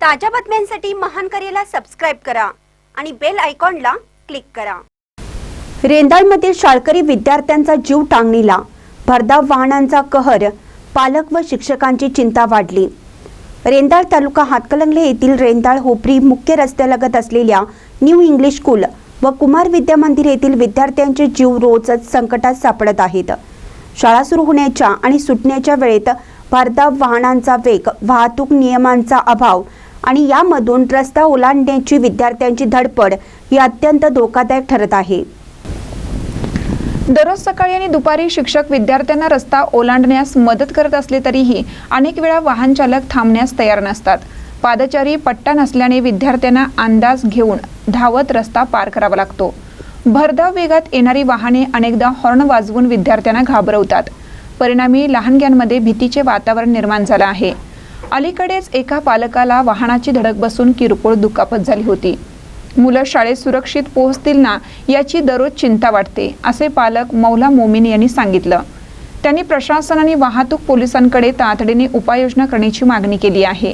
ताज्या बातम्यांसाठी महान करेला सबस्क्राइब करा आणि बेल आयकॉनला क्लिक करा। रेंदाळमधील शाळकरी विद्यार्थ्यांचा जीव टांगणीला, भरधाव वाहनांचा कहर, पालक व शिक्षकांची चिंता वाढली। रेंदाळ तालुका हातकणंगले येथील रेंदाळ होपरी मुख्य रस्त्यालगत असलेल्या न्यू इंग्लिश स्कूल व कुमार विद्या मंदिर येथील विद्यार्थ्यांचे जीव रोजच संकटात सापडत आहेत। शाळा सुरू होण्याच्या आणि सुटण्याच्या वेळेत भरधाव वाहनांचा वेग, वाहतूक नियमांचा अभाव आणि यामधून रस्ता ओलांडण्याची विद्यार्थ्यांची धडपड ही अत्यंत धोकादायक ठरत आहे। दररोज सकाळी आणि दुपारी शिक्षक विद्यार्थ्यांना रस्ता ओलांडण्यास मदत करत असले तरीही अनेक वेळा वाहन चालक थांबण्यास तयार नसतात। पादचारी पट्टा नसल्याने विद्यार्थ्यांना अंदाज घेऊन धावत रस्ता पार करावा लागतो। भरधाव वेगात येणारी वाहने अनेकदा हॉर्न वाजवून विद्यार्थ्यांना घाबरवतात। परिणामी लहानग्यांमध्ये भीतीचे वातावरण निर्माण झाले आहे। अलीकडेच एका पालकाला वाहनाची धडक बसून किरकोळ दुखापत झाली होती। मुलं शाळेत सुरक्षित पोहोचतील ना याची दररोज चिंता वाटते, असे पालक मौला मोमीन यांनी सांगितलं। त्यांनी प्रशासन आणि वाहतूक पोलिसांकडे तातडीने उपाययोजना करण्याची मागणी केली आहे।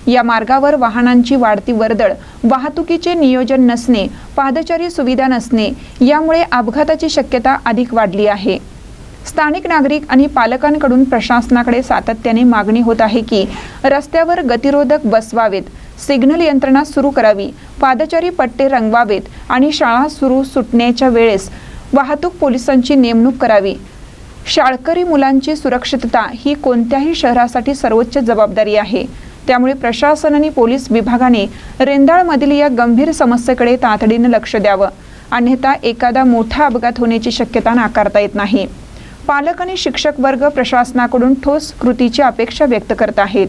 या मार्गावर वाहनांची वाढती वर्दळ, वाहतुकीचे नियोजन नसणे, पादचारी सुविधा नसणे यामुळे अपघाताची शक्यता अधिक वाढली आहे। स्थानिक नागरिक आणि पालकांकडून प्रशासनाकडे सातत्याने मागणी होत आहे की रस्त्यावर गतिरोधक बसवावेत, सिग्नल यंत्रणा सुरू करावी, पादचारी पट्टे रंगवावेत आणि शाळा सुटण्याच्या वेळेस वाहतूक पोलिसांची नेमणूक करावी। शाळकरी मुलांची सुरक्षितता ही कोणत्याही शहरासाठी सर्वोच्च जबाबदारी आहे। त्यामुळे प्रशासन आणि पोलीस विभागाने रेंदाळमधील या गंभीर समस्येकडे तातडीने लक्ष द्यावं, अन्यथा एखादा मोठा अपघात होण्याची शक्यता नाकारता येत नाही। पालक आणि शिक्षक वर्ग प्रशासनाकडून ठोस कृतीची अपेक्षा व्यक्त करत आहेत।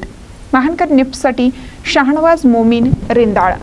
महानकर निफ्टसाठी शाहनवाज मोमीन, रेंदाळ।